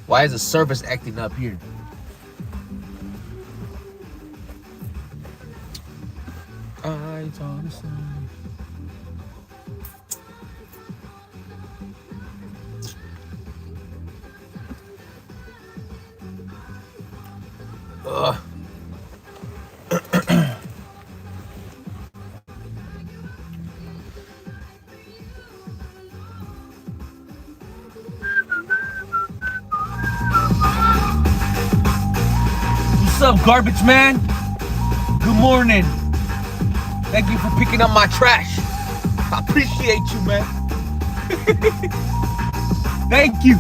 Why is the service acting up here? I saw the sun. Ugh. What's up, garbage man? Good morning. Thank you for picking up my trash. I appreciate you, man. Thank you.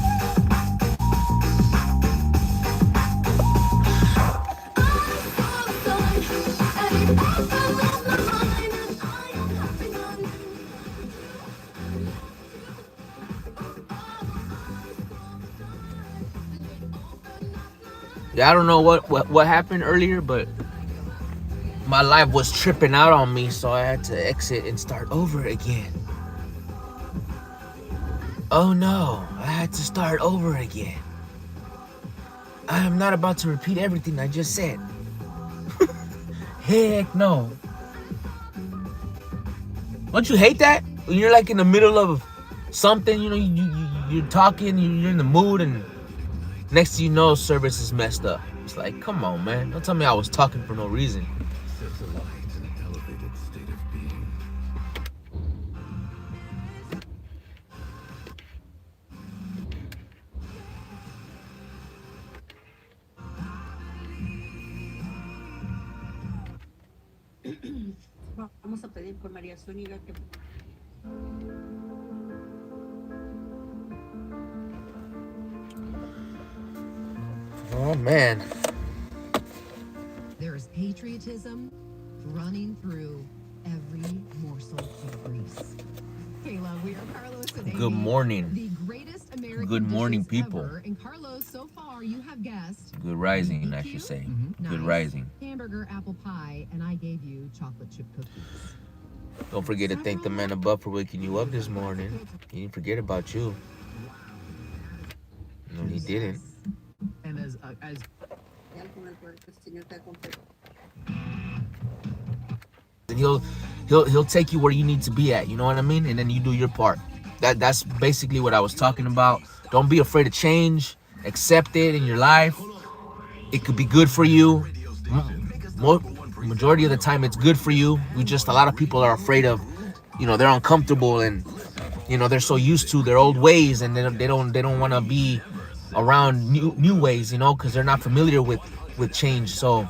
Yeah, I don't know what happened earlier, but my life was tripping out on me, so I had to exit and start over again. Oh no, I had to start over again. I am not about to repeat everything I just said. Heck no. Don't you hate that? When you're like in the middle of something, you know, you're talking, you're in the mood, and next thing you know, service is messed up. It's like, come on, man. Don't tell me I was talking for no reason. Vamos a pedir por María Zúñiga que... Oh man. There is patriotism running through every morsel of grease. Kayla, we are Carlos and Good morning. The greatest American Good morning, people. Ever. And Carlos, so far you have guessed. Good rising, I should say. Good rising. Hamburger, apple pie, and I gave you chocolate chip cookies. Don't forget to thank the man above for waking you up this morning. He didn't forget about you. No, he didn't. And as And he'll take you where you need to be at, you know what I mean? And then you do your part. That's basically what I was talking about. Don't be afraid to change. Accept it in your life. It could be good for you. Majority of the time it's good for you. A lot of people are afraid of, you know, they're uncomfortable, and you know, they're so used to their old ways, and they don't want to be around new ways, you know, because they're not familiar with change. So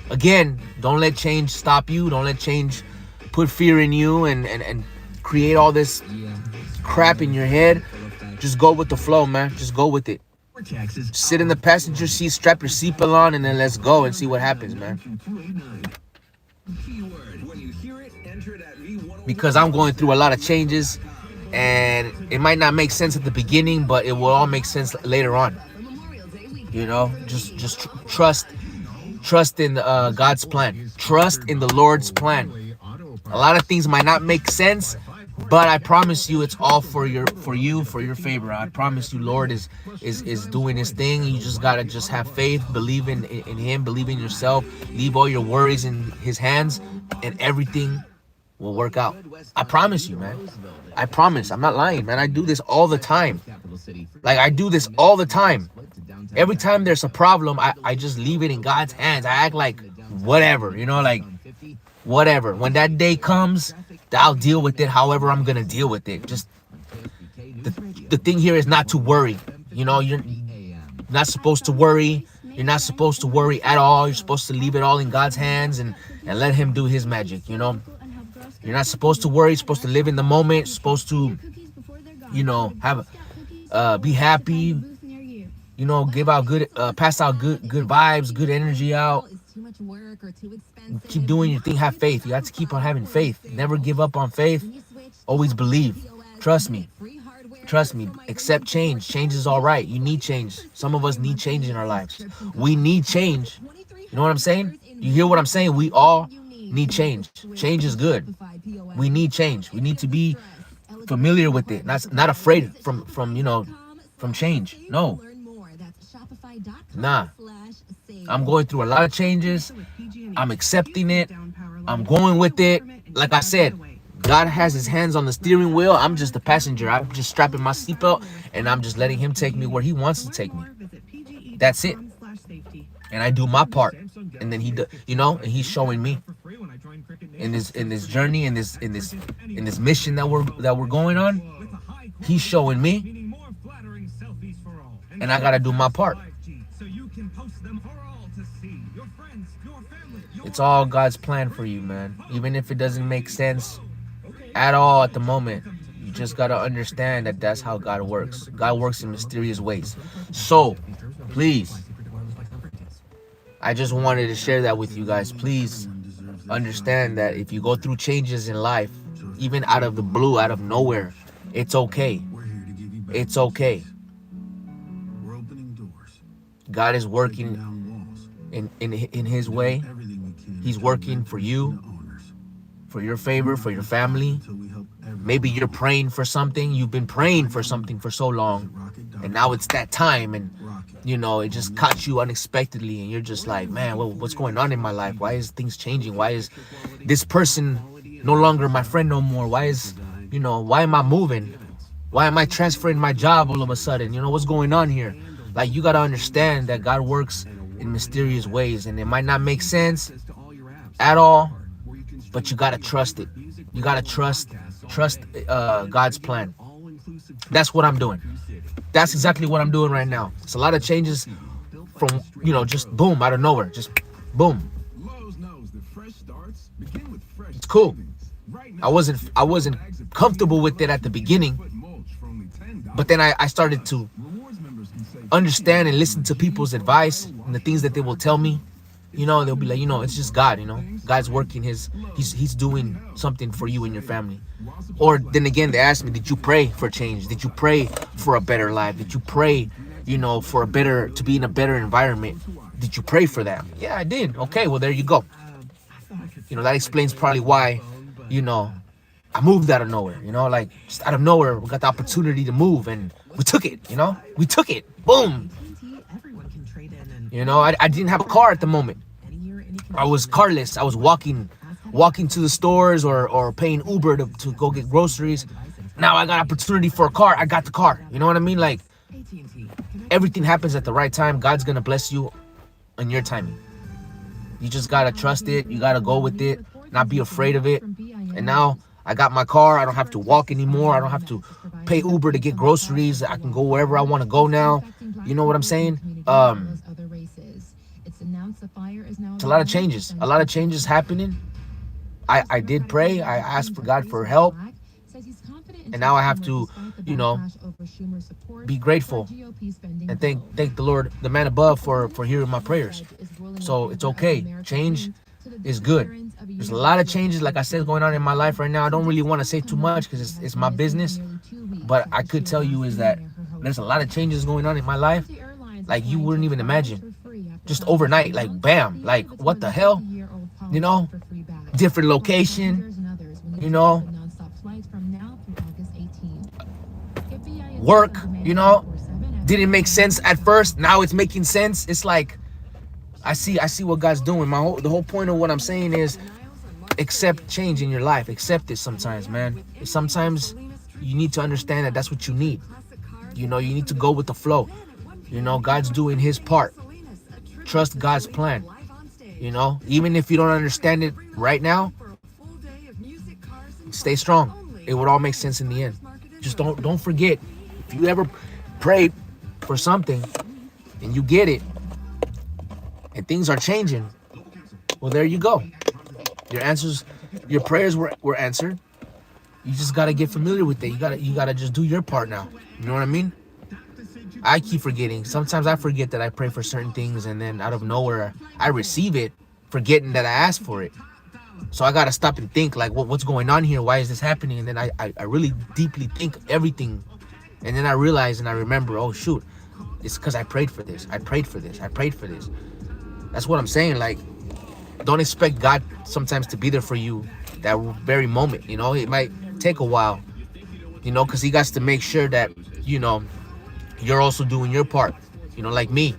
again, don't let change stop you. Don't let change put fear in you and create all this crap in your head. Just go with the flow, man. Just go with it. Sit in the passenger seat, strap your seatbelt on, and then let's go and see what happens, man. Because I'm going through a lot of changes, and it might not make sense at the beginning, but it will all make sense later on. You know, just trust in God's plan. Trust in the Lord's plan. A lot of things might not make sense, but I promise you, it's all for your favor. I promise you, Lord is doing His thing. You just gotta have faith, believe in Him, believe in yourself, leave all your worries in His hands, and everything will work out. I promise you, man. I promise. I'm not lying, man. I do this all the time. Like, I do this all the time. Every time there's a problem, I just leave it in God's hands. I act like whatever, you know, like whatever. When that day comes, I'll deal with it however I'm gonna deal with it. Just the thing here is not to worry. You know, you're not supposed to worry. You're not supposed to worry at all. You're supposed to leave it all in God's hands and let Him do His magic, you know. You're not supposed to worry. You're supposed to live in the moment. You're supposed to, you know, be happy. You know, give out good, pass out good vibes, good energy out. Keep doing your thing. Have faith. You have to keep on having faith. Never give up on faith. Always believe. Trust me. Trust me. Accept change. Change is all right. You need change. Some of us need change in our lives. We need change. You know what I'm saying? You hear what I'm saying? We all need change. Change is good. We need change. We need to be familiar with it. Not afraid from change. No. Nah. I'm going through a lot of changes. I'm accepting it. I'm going with it. Like I said, God has his hands on the steering wheel. I'm just the passenger. I'm just strapping my seatbelt and I'm just letting him take me where he wants to take me. That's it. And I do my part. And then and he's showing me in this journey, in this mission that we're going on. He's showing me. And I got to do my part. It's all God's plan for you, man. Even if it doesn't make sense at all at the moment, you just got to understand that that's how God works. God works in mysterious ways. So, please, I just wanted to share that with you guys. Please understand that if you go through changes in life, even out of the blue, out of nowhere, it's okay. It's okay. God is working in his way. He's working for you, for your favor, for your family. Maybe you're praying for something. You've been praying for something for so long, and now it's that time, and it just caught you unexpectedly, and you're just like, man, what's going on in my life? Why is things changing? Why is this person no longer my friend no more? Why am I moving? Why am I transferring my job all of a sudden? What's going on here? Like, you got to understand that God works in mysterious ways, and it might not make sense at all, but you got to trust it. You got to trust God's plan. That's what I'm doing. That's exactly what I'm doing right now. It's a lot of changes from, just boom, out of nowhere. Just boom. It's cool. I wasn't comfortable with it at the beginning, but then I started to understand and listen to people's advice and the things that they will tell me. They'll be like, it's just God, God's working he's doing something for you and your family. Or then again, they ask me, did you pray for change? Did you pray for a better life? Did you pray, to be in a better environment? Did you pray for that? Yeah, I did. Okay, well, there you go. That explains probably why, I moved out of nowhere, like just out of nowhere, we got the opportunity to move and we took it, we took it. Boom. I didn't have a car at the moment. I was carless. I was walking to the stores or paying Uber to go get groceries. Now I got opportunity for a car. I got the car. You know what I mean? Like, everything happens at the right time. God's going to bless you on your timing. You just got to trust it. You got to go with it, not be afraid of it. And now I got my car. I don't have to walk anymore. I don't have to pay Uber to get groceries. I can go wherever I want to go now. You know what I'm saying? It's a lot of changes. A lot of changes happening. I did pray. I asked for God for help. And now I have to, be grateful and thank the Lord, the man above, for hearing my prayers. So it's okay. Change is good. There's a lot of changes, like I said, going on in my life right now. I don't really want to say too much because it's my business. But I could tell you is that there's a lot of changes going on in my life, like you wouldn't even imagine. Just overnight, like bam, like what the hell? Different location, work, didn't make sense at first. Now it's making sense. It's like I see what God's doing. The whole point of what I'm saying is accept change in your life. Accept it sometimes, man. Sometimes you need to understand that that's what you need. You need to go with the flow. God's doing his part. Trust God's plan. Even if you don't understand it right now, stay strong. It would all make sense in the end. Just don't forget, if you ever prayed for something and you get it and things are changing, well, there you go. Your prayers were answered. You just got to get familiar with it. You got to just do your part now. You know what I mean? I keep forgetting. Sometimes I forget that I pray for certain things, and then out of nowhere I receive it, forgetting that I asked for it. So I gotta stop and think, like, what's going on here? Why is this happening? And then I really deeply think everything, and then I realize and I remember, oh shoot, it's because I prayed for this. I prayed for this. I prayed for this. That's what I'm saying. Like, don't expect God sometimes to be there for you that very moment. It might take a while. Because he got to make sure that you're also doing your part. Like me,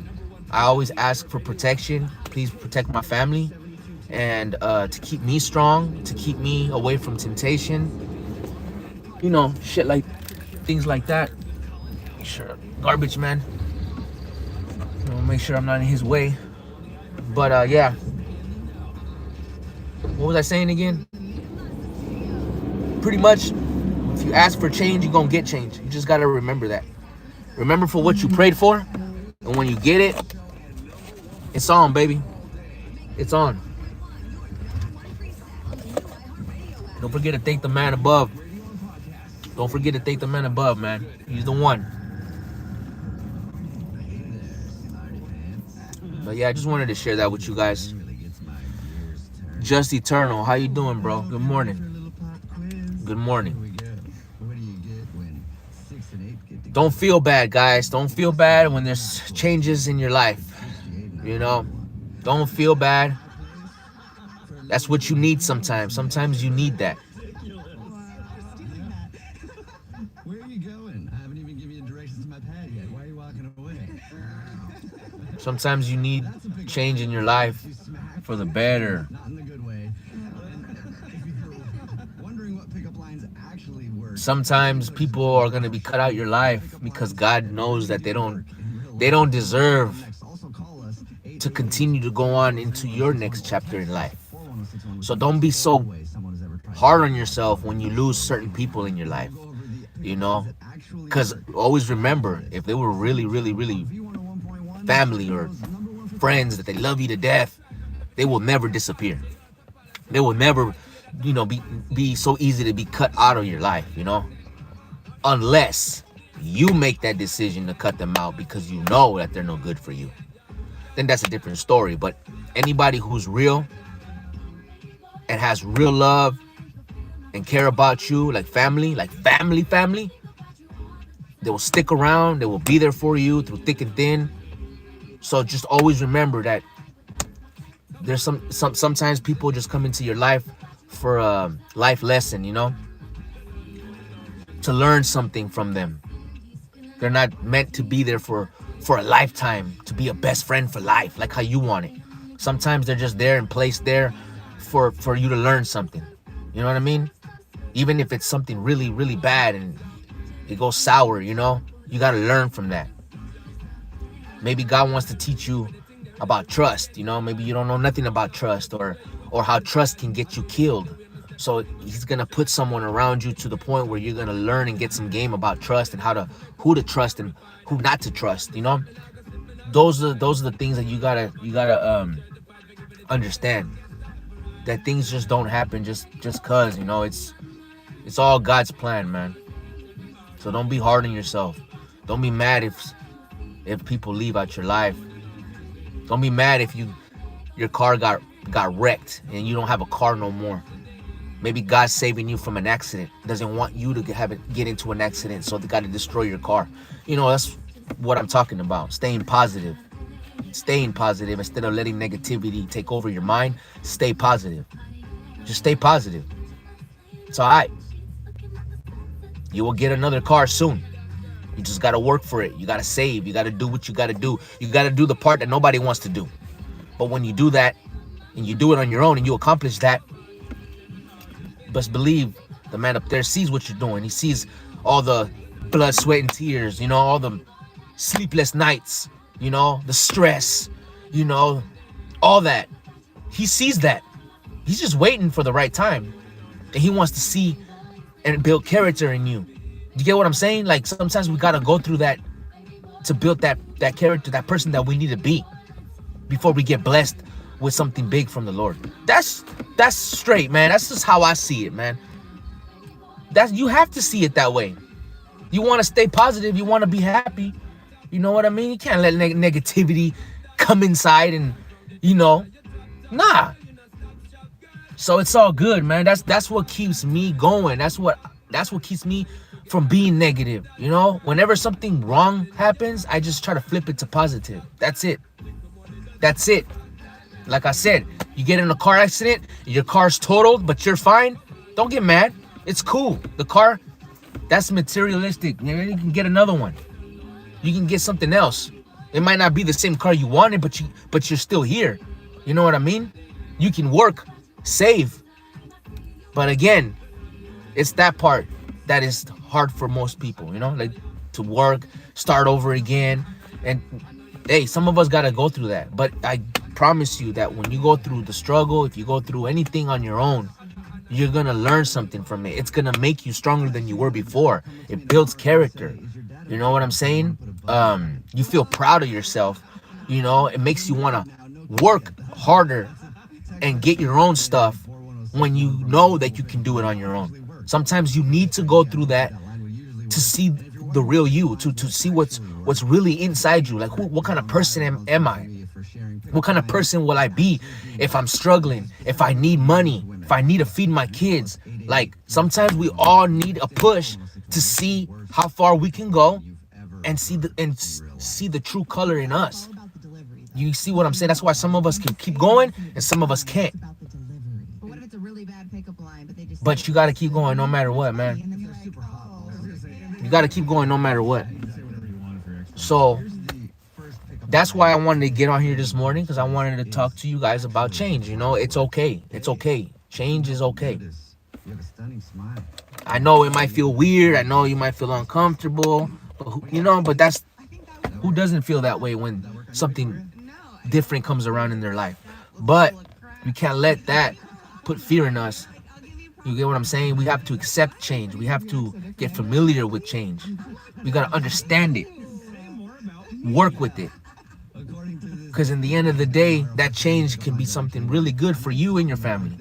I always ask for protection. Please protect my family, and to keep me strong, to keep me away from temptation. You know, shit like things like that. Sure, garbage man. You know, make sure I'm not in his way. But yeah. What was I saying again? Pretty much, if you ask for change, you're gonna get change. You just gotta remember that. Remember for what you prayed for, and when you get it, it's on, baby. It's on. Don't forget to thank the man above. Don't forget to thank the man above, man. He's the one. But yeah, I just wanted to share that with you guys. Just Eternal, how you doing, bro? Good morning. Good morning. Don't feel bad, guys. Don't feel bad when there's changes in your life. You know, don't feel bad. That's what you need sometimes. Sometimes you need that. Where are you going? I haven't even given you directions to my pad yet. Why are you walking away? Sometimes you need change in your life for the better. Not in the good way. Wondering what pickup lines actually work. Sometimes people are going to be cut out your life because God knows that they don't deserve to continue to go on into your next chapter in life. So don't be so hard on yourself when you lose certain people in your life, you know, because always remember, if they were really, really, really family or friends that they love you to death, they will never disappear. They will never, you know, be so easy to be cut out of your life, you know, unless you make that decision to cut them out because you know that they're no good for you. Then that's a different story. But anybody who's real and has real love and care about you, like family, they will stick around. They will be there for you through thick and thin. So just always remember that there's sometimes people just come into your life for a life lesson, you know, to learn something from them. They're not meant to be there for a lifetime, to be a best friend for life, like how you want it. Sometimes they're just there and placed there for you to learn something. You know what I mean? Even if it's something really, really bad and it goes sour, you know, you got to learn from that. Maybe God wants to teach you about trust, you know, maybe you don't know nothing about trust or how trust can get you killed. So he's going to put someone around you to the point where you're going to learn and get some game about trust and who to trust and who not to trust, you know. Those are the things that you gotta understand, that things just don't happen just cause, you know, it's all God's plan, man. So don't be hard on yourself. Don't be mad if people leave out your life. Don't be mad if your car got wrecked and you don't have a car no more. Maybe God's saving you from an accident. Doesn't want you to get into an accident, so they got to destroy your car. You know, that's what I'm talking about. Staying positive. Staying positive instead of letting negativity take over your mind. Stay positive. Just stay positive. It's all right. You will get another car soon. You just got to work for it. You got to save. You got to do what you got to do. You got to do the part that nobody wants to do. But when you do that, and you do it on your own, and you accomplish that, best believe the man up there sees what you're doing. He sees all the blood, sweat, and tears, you know, all the sleepless nights, you know, the stress, you know, all that. He sees that. He's just waiting for the right time. And he wants to see and build character in you. You get what I'm saying? Like, sometimes we got to go through that to build that character, that person that we need to be before we get blessed with something big from the Lord. That's straight, man. That's just how I see it, man. You have to see it that way. You want to stay positive. You want to be happy. You know what I mean? You can't let negativity come inside and, you know, nah. So it's all good, man. That's what keeps me going. That's what keeps me from being negative. You know, whenever something wrong happens, I just try to flip it to positive. That's it. That's it. Like I said, you get in a car accident, your car's totaled, but you're fine. Don't get mad. It's cool. The car, that's materialistic. You can get another one. You can get something else. It might not be the same car you wanted, but you're still here. You know what I mean? You can work, save. But again, it's that part that is hard for most people, you know, like to work, start over again. And hey, some of us got to go through that. But I promise you that when you go through the struggle, if you go through anything on your own, you're going to learn something from it. It's going to make you stronger than you were before. It builds character. You know what I'm saying? You feel proud of yourself. You know, it makes you want to work harder and get your own stuff when you know that you can do it on your own. Sometimes you need to go through that to see the real you, to see what's really inside you. Like, what kind of person am I? What kind of person will I be if I'm struggling, if I need money, if I need to feed my kids? Like, sometimes we all need a push to see how far we can go and see the true color in us. You see what I'm saying? That's why some of us can keep going and some of us can't. But you got to keep going no matter what, man. You got to keep going no matter what. So that's why I wanted to get on here this morning, because I wanted to talk to you guys about change. You know, it's okay. It's okay. Change is okay. I know it might feel weird. I know you might feel uncomfortable. But, you know, but that's who doesn't feel that way when something different comes around in their life. But we can't let that put fear in us. You get what I'm saying? We have to accept change. We have to get familiar with change. We got to understand it. Work with it. Because in the end of the day, that change can be something really good for you and your family.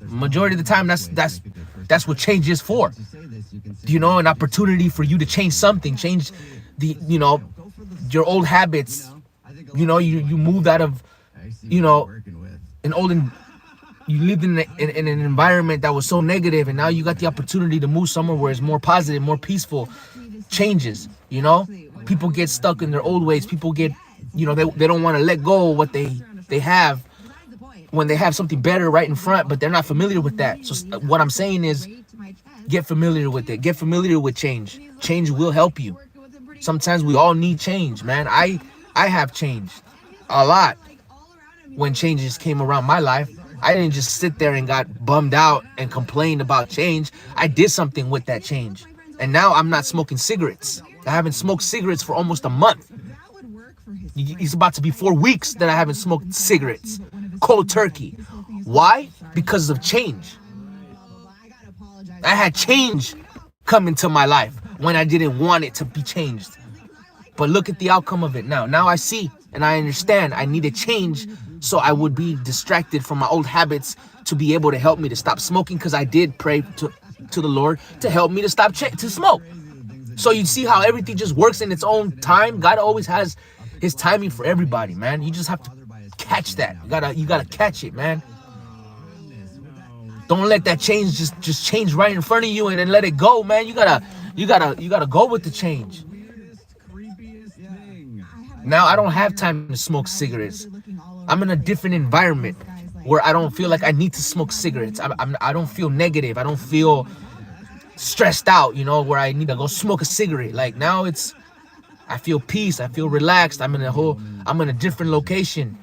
Majority of the time, that's what change is for. You know, an opportunity for you to change something, change the, you know, your old habits. You know, you moved out of, you know, you lived in an environment that was so negative, and now you got the opportunity to move somewhere where it's more positive, more peaceful. Changes, you know, people get stuck in their old ways. People get, you know, they don't want to let go of what they have when they have something better right in front, but they're not familiar with that. So what I'm saying is, get familiar with it. Get familiar with change. Change will help you. Sometimes we all need change, man. I have changed a lot when changes came around my life. I didn't just sit there and got bummed out and complained about change. I did something with that change. And now I'm not smoking cigarettes. I haven't smoked cigarettes for almost a month. It's about to be 4 weeks that I haven't smoked cigarettes. Cold turkey. Why? Because of change. I had change come into my life when I didn't want it to be changed. But look at the outcome of it now. Now I see and I understand I need a change, so I would be distracted from my old habits to be able to help me to stop smoking, because I did pray to the Lord to help me to stop to smoke. So you see how everything just works in its own time. God always has his timing for everybody, man. You just have to catch that. You gotta catch it, man. Don't let that change just change right in front of you and then let it go, man. You gotta go with the change. Now I don't have time to smoke cigarettes. I'm in a different environment where I don't feel like I need to smoke cigarettes. I don't feel negative. I don't feel stressed out, you know, where I need to go smoke a cigarette. Like now I feel peace. I feel relaxed. I'm in a different location.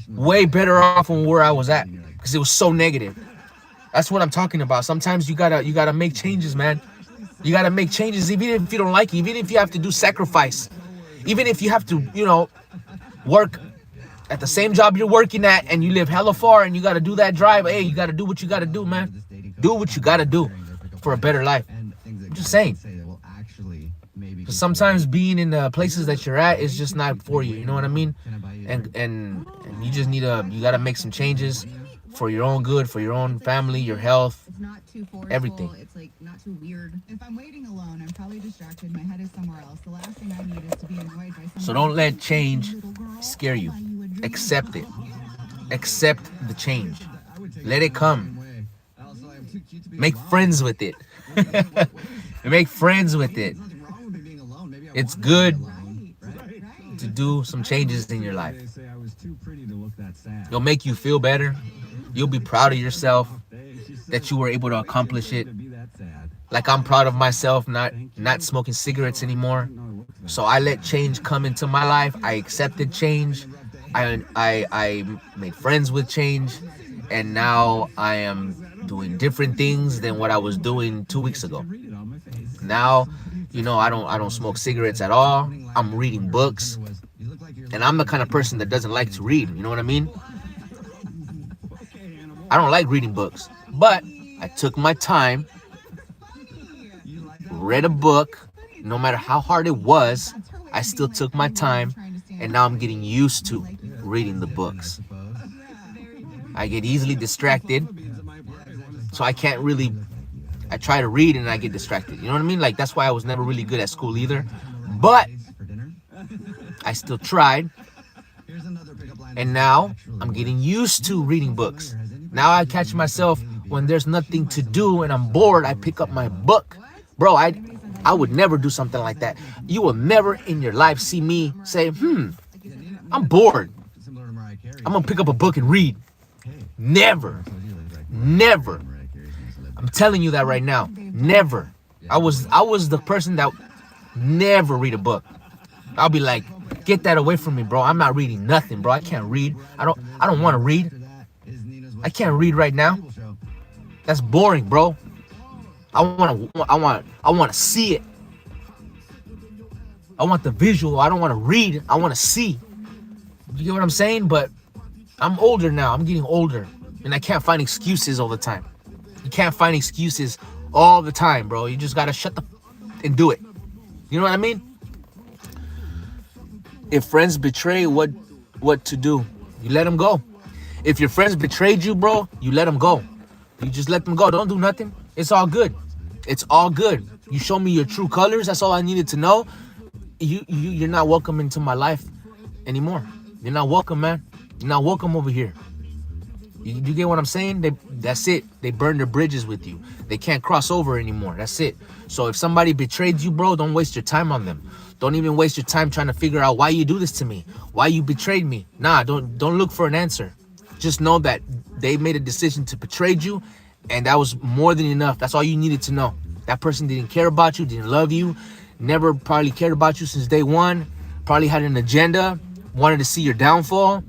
Way better off from where I was at, because it was so negative. That's what I'm talking about. Sometimes you gotta make changes, man. You gotta make changes, even if you don't like it, even if you have to do sacrifice, even if you have to, you know, work at the same job you're working at and you live hella far and you gotta do that drive. Hey, you gotta do what you gotta do, man. Do what you gotta do for a better life. I'm just saying. Because sometimes being in the places that you're at is just not for you. You know what I mean? And you just you gotta make some changes for your own good, for your own family, your health, everything. It's like not too weird. If I'm waiting alone, I'm probably distracted. My head is somewhere else. The last thing I need is to be annoyed by someone. So don't let change scare you. Accept it. Accept the change. Let it come. Make friends with it. Make friends with it. It's good to do some changes in your life. It'll make you feel better. You'll be proud of yourself that you were able to accomplish it. Like I'm proud of myself not smoking cigarettes anymore. So I let change come into my life. I accepted change. I made friends with change, and now I am doing different things than what I was doing 2 weeks ago. Now, I don't smoke cigarettes at all. I'm reading books, and I'm the kind of person that doesn't like to read. You know what I mean? I don't like reading books, but I took my time, read a book. No matter how hard it was, I still took my time, and now I'm getting used to reading the books. I get easily distracted, so I try to read and I get distracted. You know what I mean? Like, that's why I was never really good at school either. But I still tried, and now I'm getting used to reading books. Now I catch myself when there's nothing to do and I'm bored, I pick up my book. Bro, I would never do something like that. You will never in your life see me say, I'm bored, I'm gonna pick up a book and read. Never. Never. I'm telling you that right now. Never. I was the person that never read a book. I'll be like, get that away from me, bro. I'm not reading nothing, bro. I can't read. I don't want to read. I can't read right now. That's boring, bro. I want to see it. I want the visual. I don't want to read. I want to see. You get what I'm saying? But I'm older now. I'm getting older, and I can't find excuses all the time. You can't find excuses all the time, bro. You just gotta shut the and do it. You know what I mean? If friends betray, what to do? You let them go. If your friends betrayed you, bro, you let them go. You just let them go. Don't do nothing. It's all good. It's all good. You show me your true colors. That's all I needed to know. You're not welcome into my life anymore. You're not welcome, man. You're not welcome over here. You get what I'm saying? That's it. They burn their bridges with you. They can't cross over anymore. That's it. So if somebody betrayed you, bro, don't waste your time on them. Don't even waste your time trying to figure out why you do this to me, why you betrayed me. Nah, don't look for an answer. Just know that they made a decision to betray you, and that was more than enough. That's all you needed to know. That person didn't care about you, didn't love you, never probably cared about you since day one, probably had an agenda, wanted to see your downfall,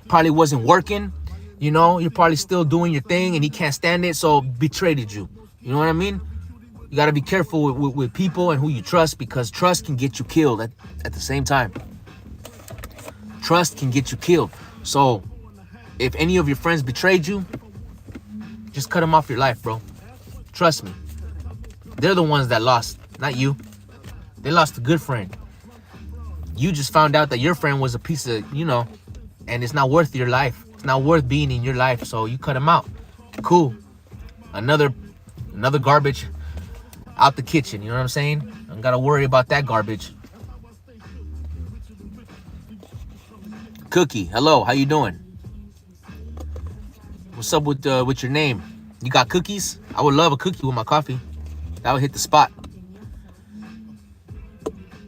probably wasn't working, you're probably still doing your thing and he can't stand it, so betrayed you. You know what I mean? You got to be careful with people and who you trust, because trust can get you killed at the same time. Trust can get you killed. So if any of your friends betrayed you, just cut them off your life, bro. Trust me. They're the ones that lost, not you. They lost a good friend. You just found out that your friend was a piece of, and it's not worth your life. It's not worth being in your life, so you cut them out. Cool. Another garbage out the kitchen, you know what I'm saying? I don't gotta worry about that garbage. Cookie, hello, how you doing? What's up with your name? You got cookies? I would love a cookie with my coffee. That would hit the spot.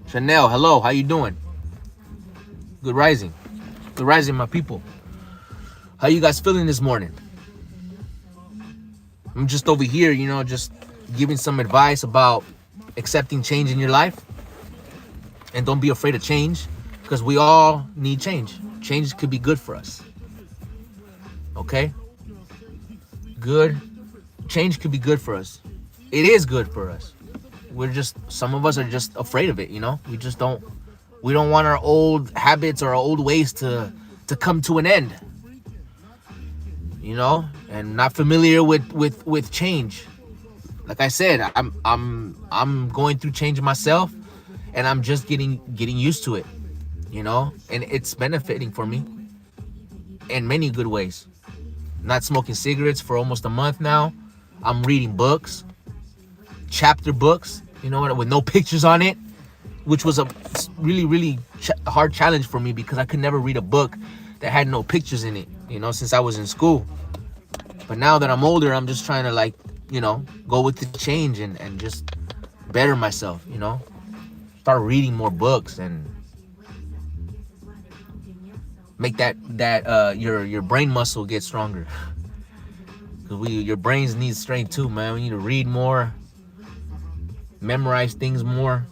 Chanel, hello, how you doing? Good rising. Good rising, my people. How you guys feeling this morning? I'm just over here, just giving some advice about accepting change in your life. And don't be afraid of change, because we all need change. Change could be good for us. Okay? Good. Change could be good for us. It is good for us. Some of us are just afraid of it, we don't want our old habits or our old ways to come to an end, and not familiar with change. Like I said, I'm going through change myself, and I'm just getting used to it, and it's benefiting for me in many good ways. Not smoking cigarettes for almost a month now. I'm reading books, chapter books, with no pictures on it, which was a really, really hard challenge for me, because I could never read a book that had no pictures in it, since I was in school. But now that I'm older, I'm just trying to go with the change and just better myself, start reading more books and make that your brain muscle get stronger. Because your brains need strength too, man. We need to read more, memorize things more,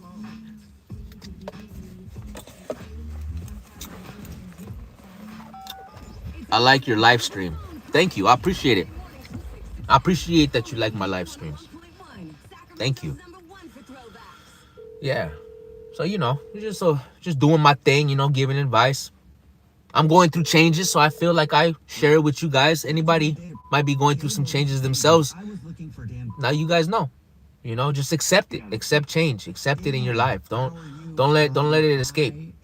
I like your live stream. Thank you. I appreciate it. I appreciate that you like my live streams. Thank you. Yeah. So, you know, just doing my thing, you know, giving advice. I'm going through changes, so I feel like I share it with you guys. Anybody might be going through some changes themselves. Now you guys know. You know, just accept it. Accept change. Accept it in your life. Don't let it escape.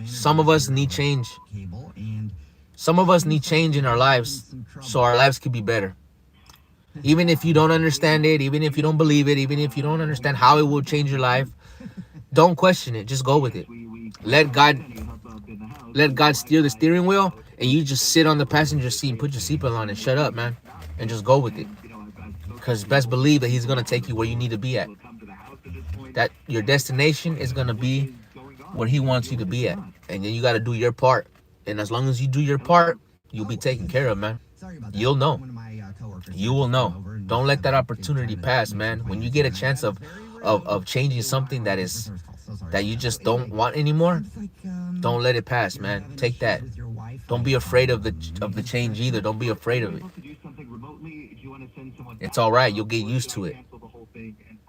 Some of us need change. Some of us need change in our lives so our lives can be better. Even if you don't understand it, even if you don't believe it, even if you don't understand how it will change your life, don't question it. Just go with it. Let God steer the steering wheel, and you just sit on the passenger seat and put your seatbelt on and shut up, man, and just go with it. Because best believe that he's going to take you where you need to be at. That your destination is going to be where he wants you to be at. And then you got to do your part. And as long as you do your part, you'll be taken care of, man. You'll know. You will know. Don't let that opportunity pass, man. When you get a chance of changing something that you just don't want anymore, don't let it pass, man. Take that. Don't be afraid of the change either. Don't be afraid of it. It's all right. You'll get used to it.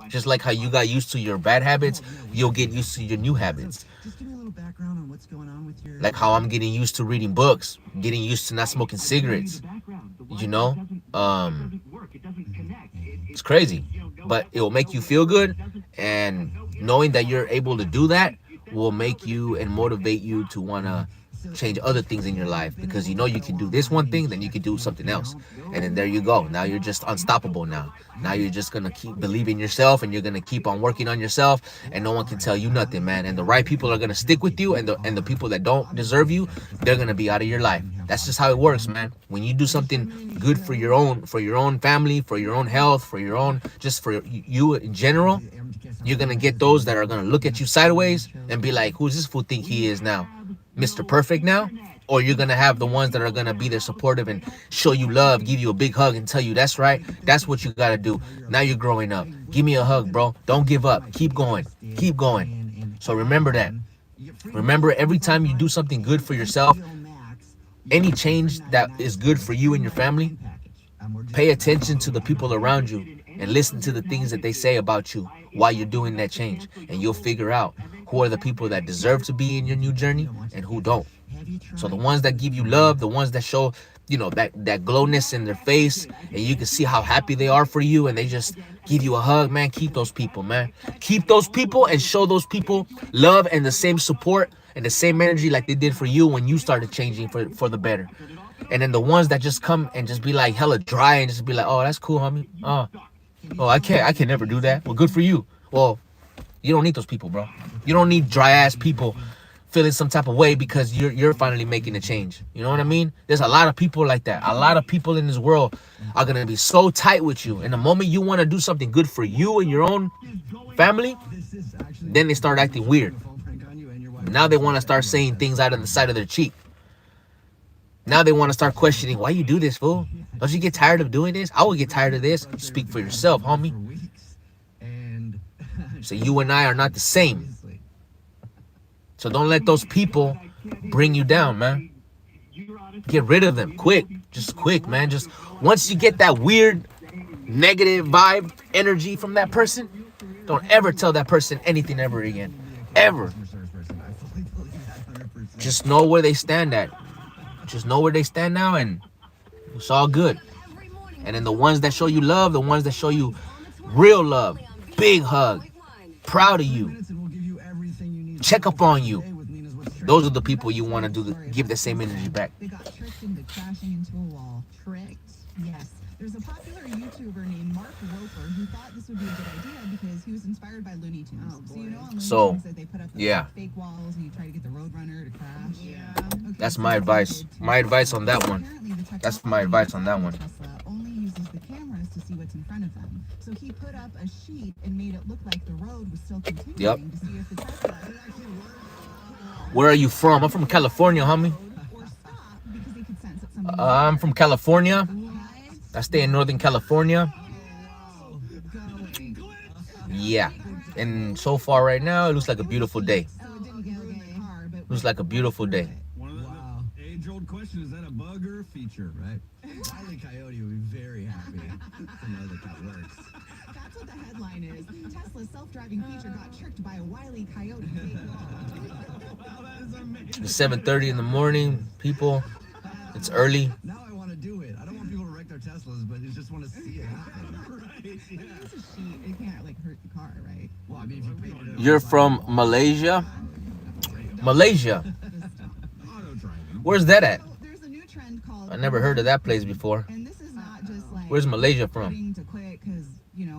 Just like how you got used to your bad habits, you'll get used to your new habits. Like how I'm getting used to reading books, getting used to not smoking cigarettes. You know, it's crazy, but it will make you feel good, and knowing that you're able to do that will make you and motivate you to want to change other things in your life, because you know you can do this one thing, then you can do something else, and then there you go. Now you're just unstoppable. Now you're just gonna keep believing yourself, and you're gonna keep on working on yourself, and no one can tell you nothing, man. And the right people are gonna stick with you, and the people that don't deserve you, they're gonna be out of your life. That's just how it works, man. When you do something good for your own family, for your own health, for your own, just for you in general, you're gonna get those that are gonna look at you sideways and be like, who's this fool think he is now? Mr. Perfect now? Or you're gonna have the ones that are gonna be there supportive and show you love, give you a big hug and tell you that's right, that's what you gotta do. Now you're growing up. Give me a hug, bro. Don't give up. Keep going. Keep going. So remember that. Remember, every time you do something good for yourself, any change that is good for you and your family, pay attention to the people around you and listen to the things that they say about you while you're doing that change, and you'll figure out who are the people that deserve to be in your new journey and who don't. So the ones that give you love, the ones that show, you know, that glowness in their face, and you can see how happy they are for you, and they just give you a hug, man, keep those people, man. Keep those people and show those people love and the same support and the same energy like they did for you when you started changing for the better. And then the ones that just come and just be like hella dry and just be like, oh, that's cool, homie. Oh, I can never do that. Well, good for you. Well, you don't need those people, bro. You don't need dry ass people feeling some type of way because you're finally making a change. You know what I mean? There's a lot of people like that. A lot of people in this world are gonna be so tight with you, and the moment you want to do something good for you and your own family, then they start acting weird. Now they want to start saying things out of the side of their cheek. Now they want to start questioning, why you do this, fool? Don't you get tired of doing this? I would get tired of this. Speak for yourself, homie. So you and I are not the same. So don't let those people bring you down, man. Get rid of them quick. Just quick, man. Just once you get that weird negative vibe energy from that person, don't ever tell that person anything ever again. Ever. Just know where they stand at. Just know where they stand now, and it's all good. And then the ones that show you love, the ones that show you real love, big hug, proud of you, check up on you, those are the people you want to give the same energy back. They got tricked into crashing into a wall. Tricked? Yes. There's a popular YouTuber named Mark Roper who thought this would be a good idea because he was inspired by Looney Tunes. So you know on Looney Tunes that they put up fake walls and you try to get the Roadrunner to crash? Yeah. Okay, that's my advice. My advice on that one. That's my advice on that one. Tesla only uses the cameras to see what's in front of them. So he put up a sheet and made it look like the road was still continuing to see if the Tesla actually worked. Where are you from? I'm from California, homie. I'm from California. I stay in Northern California. Yeah. And so far right now, it looks like a beautiful day. Looks like a beautiful day. age-old question: is that a bug or a feature, right? Wile E. Coyote would be very happy to know that works. That's what the headline is. Tesla's self-driving feature got tricked by a Wile E. Coyote fake law. Wow, that is amazing. It's 7:30 in the morning, people. It's early. Now I want to do it. I don't want people to wreck their Teslas, but I just want to see it happen. Right? Yeah. It's a sheet. It can't like hurt the car, right? Well, I mean, if you painted it on You're the from sidewall, Malaysia? Malaysia. auto driving. Where's that at? So there's a new trend called. I never heard of that place before. And this is not just like. Where's Malaysia from? Quitting to quit because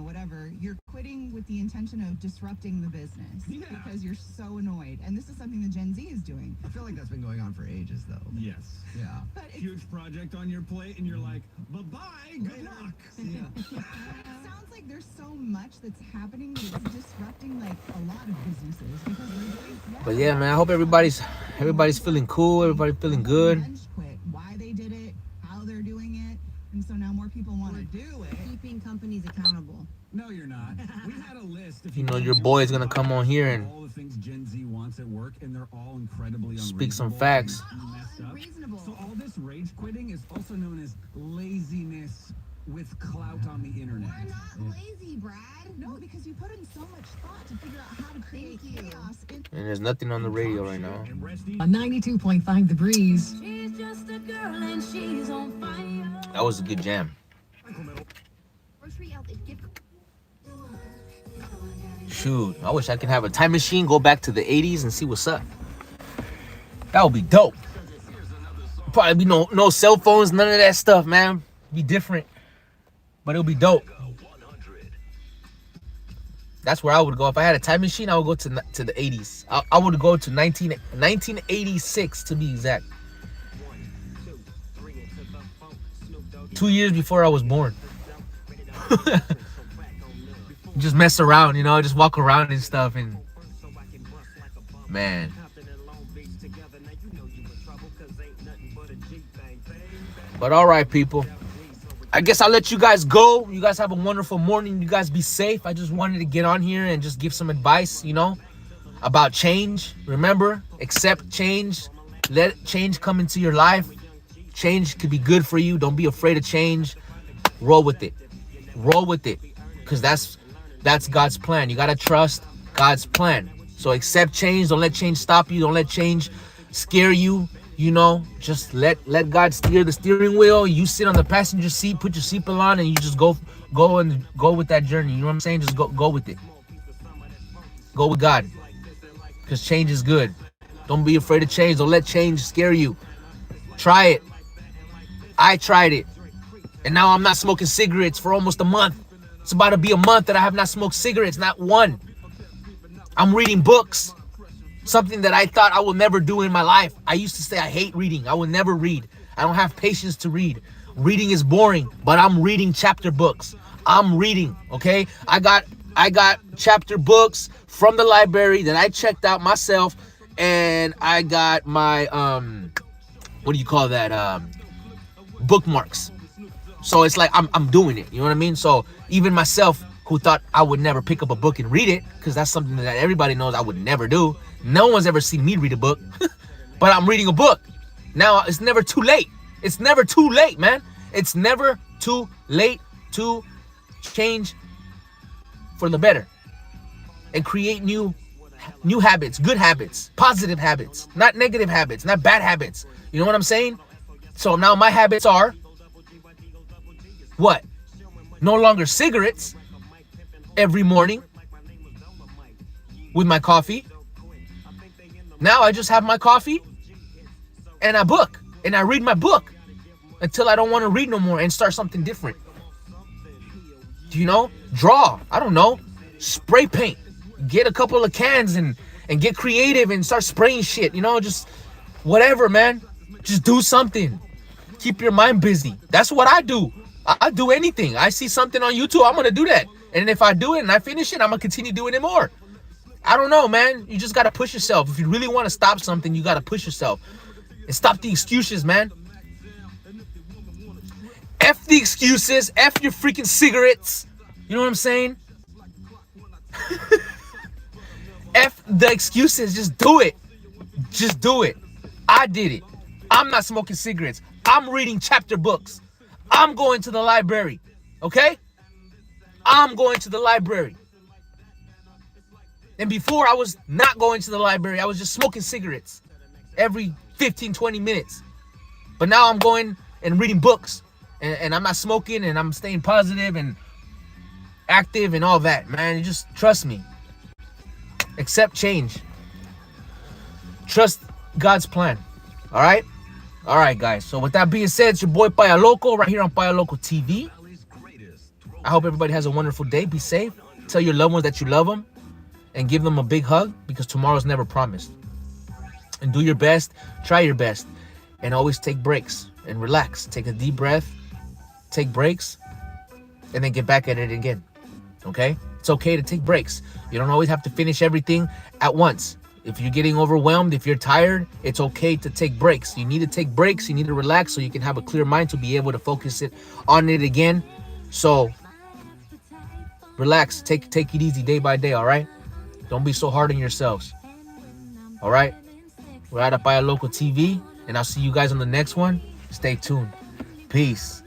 whatever. You're quitting with the intention of disrupting the business because you're so annoyed. And this is something the Gen Z is doing. I feel like that's been going on for ages, though. Yes. Yeah. But it's, Huge project on your plate, and you're like, bye-bye, good luck. Yeah. it sounds like there's so much that's happening that it's disrupting like a lot of businesses because they're doing. But yeah, man, I hope everybody's feeling cool, everybody feeling good. Quit, why they did it, how they're doing it, and so now more people want to do it. Keeping companies accountable. No, you're not. We had a list. If You know your boy is gonna come on here and all the things Gen Z wants at work, and they're all incredibly speak some unreasonable facts. and messed up. Unreasonable. So all this rage quitting is also known as laziness with clout on the internet. We're not lazy, Brad. No, because you put in so much thought to figure out how to create Thank you. chaos. In- And there's nothing on the radio right now. On 92.5 The Breeze. She's just a girl and she's on fire. That was a good jam. Grocery outlet gift. Shoot, I wish I could have a time machine, go back to the 80s and see what's up. That would be dope. Probably be no cell phones, none of that stuff, man. Be different, but it'll be dope. That's where I would go. If I had a time machine, I would go to the 80s. I would go to 1986 to be exact. 2 years before I was born. Just mess around, just walk around and stuff, and man. But all right, people, I guess I'll let you guys go. You guys have a wonderful morning. You guys be safe. I just wanted to get on here and just give some advice, about change. Remember, accept change. Let change come into your life. Change could be good for you. Don't be afraid of change. Roll with it. Roll with it, because that's God's plan. You got to trust God's plan. So accept change. Don't let change stop you. Don't let change scare you. Just let God steer the steering wheel. You sit on the passenger seat, put your seatbelt on, and you just go with that journey. You know what I'm saying? Just go with it. Go with God, because change is good. Don't be afraid of change. Don't let change scare you. Try it. I tried it, and now I'm not smoking cigarettes for almost a month. It's about to be a month that I have not smoked cigarettes, not one. I'm reading books. Something that I thought I would never do in my life. I used to say I hate reading. I would never read. I don't have patience to read. Reading is boring, but I'm reading chapter books. I'm reading, okay? I got chapter books from the library that I checked out myself, and I got my what do you call that? Bookmarks. So it's like I'm doing it. You know what I mean? So even myself, who thought I would never pick up a book and read it, because that's something that everybody knows I would never do. No one's ever seen me read a book, but I'm reading a book. Now, it's never too late. It's never too late, man. It's never too late to change for the better and create new habits, good habits, positive habits, not negative habits, not bad habits. You know what I'm saying? So now my habits are what? No longer cigarettes every morning with my coffee. Now I just have my coffee and a book, and I read my book until I don't want to read no more and start something different. Draw. I don't know. Spray paint. Get a couple of cans and get creative and start spraying shit. Just whatever, man. Just do something. Keep your mind busy. That's what I do. I do anything. I see something on YouTube, I'm going to do that. And if I do it and I finish it, I'm going to continue doing it more. I don't know, man. You just got to push yourself. If you really want to stop something, you got to push yourself. And stop the excuses, man. F the excuses. F your freaking cigarettes. You know what I'm saying? F the excuses. Just do it. Just do it. I did it. I'm not smoking cigarettes. I'm reading chapter books. I'm going to the library. Okay? I'm going to the library. And before, I was not going to the library. I was just smoking cigarettes every 15, 20 minutes. But now I'm going and reading books. And I'm not smoking, and I'm staying positive and active and all that, man. You just trust me. Accept change. Trust God's plan. All right? All right, guys. So with that being said, it's your boy PayaLoco right here on PayaLocoTV. I hope everybody has a wonderful day. Be safe. Tell your loved ones that you love them. And give them a big hug, because tomorrow's never promised. And do your best. Try your best. And always take breaks and relax. Take a deep breath. Take breaks. And then get back at it again. Okay? It's okay to take breaks. You don't always have to finish everything at once. If you're getting overwhelmed, if you're tired, it's okay to take breaks. You need to take breaks. You need to relax so you can have a clear mind to be able to focus on it again. So relax. Take it easy day by day, all right? Don't be so hard on yourselves. All right? We're out at PayaLocoTV, and I'll see you guys on the next one. Stay tuned. Peace.